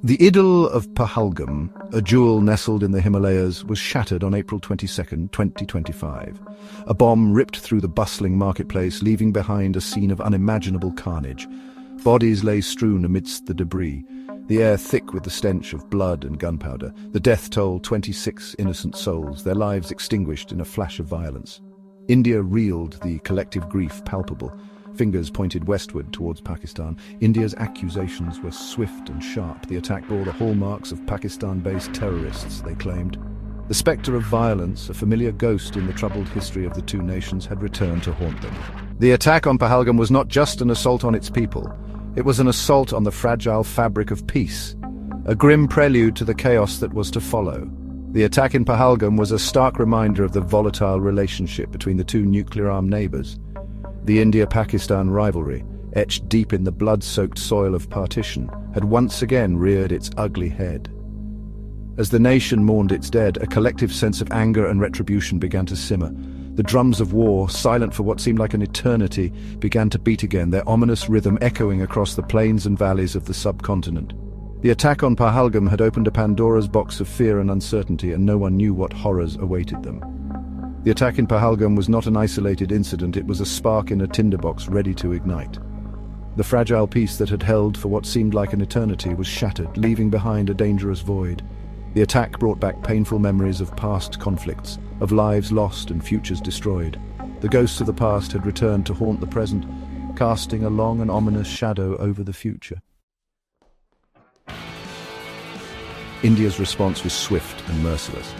The Idyll of Pahalgam, a jewel nestled in the Himalayas, was shattered on April 22, 2025. A bomb ripped through the bustling marketplace, leaving behind a scene of unimaginable carnage. Bodies lay strewn amidst the debris, the air thick with the stench of blood and gunpowder. The death toll, 26 innocent souls, their lives extinguished in a flash of violence. India reeled, the collective grief palpable. Fingers pointed westward towards Pakistan. India's accusations were swift and sharp. The attack bore the hallmarks of Pakistan-based terrorists, they claimed. The spectre of violence, a familiar ghost in the troubled history of the two nations, had returned to haunt them. The attack on Pahalgam was not just an assault on its people. It was an assault on the fragile fabric of peace, a grim prelude to the chaos that was to follow. The attack in Pahalgam was a stark reminder of the volatile relationship between the two nuclear-armed neighbors. The India-Pakistan rivalry, etched deep in the blood-soaked soil of partition, had once again reared its ugly head. As the nation mourned its dead, a collective sense of anger and retribution began to simmer. The drums of war, silent for what seemed like an eternity, began to beat again, their ominous rhythm echoing across the plains and valleys of the subcontinent. The attack on Pahalgam had opened a Pandora's box of fear and uncertainty, and no one knew what horrors awaited them. The attack in Pahalgam was not an isolated incident, it was a spark in a tinderbox ready to ignite. The fragile peace that had held for what seemed like an eternity was shattered, leaving behind a dangerous void. The attack brought back painful memories of past conflicts, of lives lost and futures destroyed. The ghosts of the past had returned to haunt the present, casting a long and ominous shadow over the future. India's response was swift and merciless.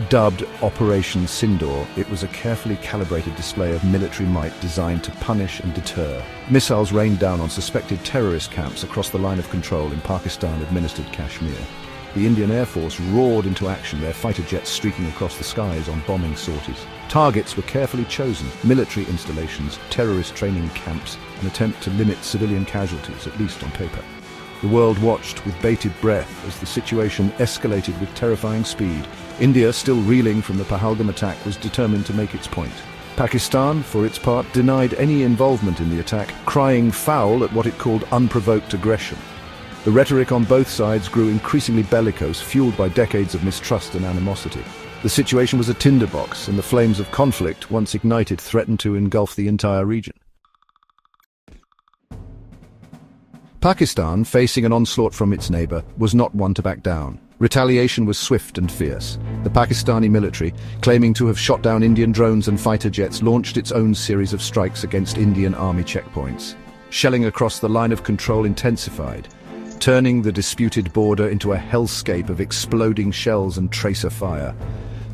Dubbed Operation Sindoor, it was a carefully calibrated display of military might designed to punish and deter. Missiles rained down on suspected terrorist camps across the line of control in Pakistan-administered Kashmir. The Indian Air Force roared into action, their fighter jets streaking across the skies on bombing sorties. Targets were carefully chosen: military installations, terrorist training camps, an attempt to limit civilian casualties, at least on paper. The world watched with bated breath as the situation escalated with terrifying speed. India, still reeling from the Pahalgam attack, was determined to make its point. Pakistan, for its part, denied any involvement in the attack, crying foul at what it called unprovoked aggression. The rhetoric on both sides grew increasingly bellicose, fueled by decades of mistrust and animosity. The situation was a tinderbox, and the flames of conflict, once ignited, threatened to engulf the entire region. Pakistan, facing an onslaught from its neighbor, was not one to back down. Retaliation was swift and fierce. The Pakistani military, claiming to have shot down Indian drones and fighter jets, launched its own series of strikes against Indian army checkpoints. Shelling across the line of control intensified, turning the disputed border into a hellscape of exploding shells and tracer fire.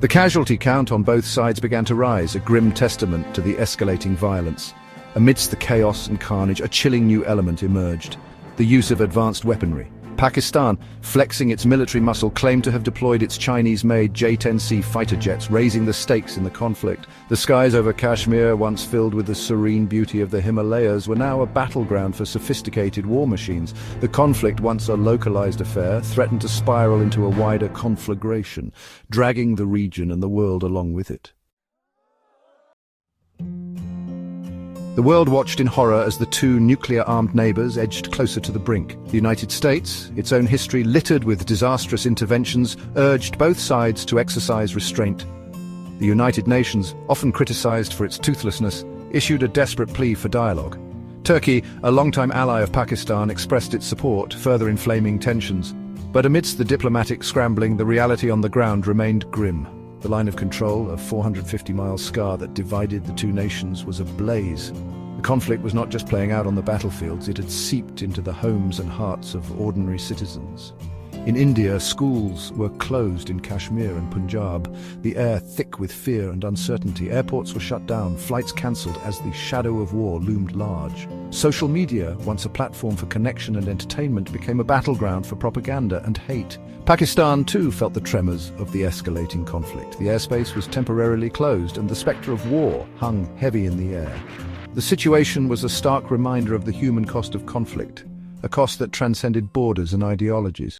The casualty count on both sides began to rise, a grim testament to the escalating violence. Amidst the chaos and carnage, a chilling new element emerged: the use of advanced weaponry. Pakistan, flexing its military muscle, claimed to have deployed its Chinese-made J-10C fighter jets, raising the stakes in the conflict. The skies over Kashmir, once filled with the serene beauty of the Himalayas, were now a battleground for sophisticated war machines. The conflict, once a localized affair, threatened to spiral into a wider conflagration, dragging the region and the world along with it. The world watched in horror as the two nuclear-armed neighbors edged closer to the brink. The United States, its own history littered with disastrous interventions, urged both sides to exercise restraint. The United Nations, often criticized for its toothlessness, issued a desperate plea for dialogue. Turkey, a longtime ally of Pakistan, expressed its support, further inflaming tensions. But amidst the diplomatic scrambling, the reality on the ground remained grim. The line of control, a 450-mile scar that divided the two nations, was ablaze. The conflict was not just playing out on the battlefields, it had seeped into the homes and hearts of ordinary citizens. In India, schools were closed in Kashmir and Punjab, the air thick with fear and uncertainty. Airports were shut down, flights cancelled as the shadow of war loomed large. Social media, once a platform for connection and entertainment, became a battleground for propaganda and hate. Pakistan, too, felt the tremors of the escalating conflict. The airspace was temporarily closed, and the spectre of war hung heavy in the air. The situation was a stark reminder of the human cost of conflict, a cost that transcended borders and ideologies.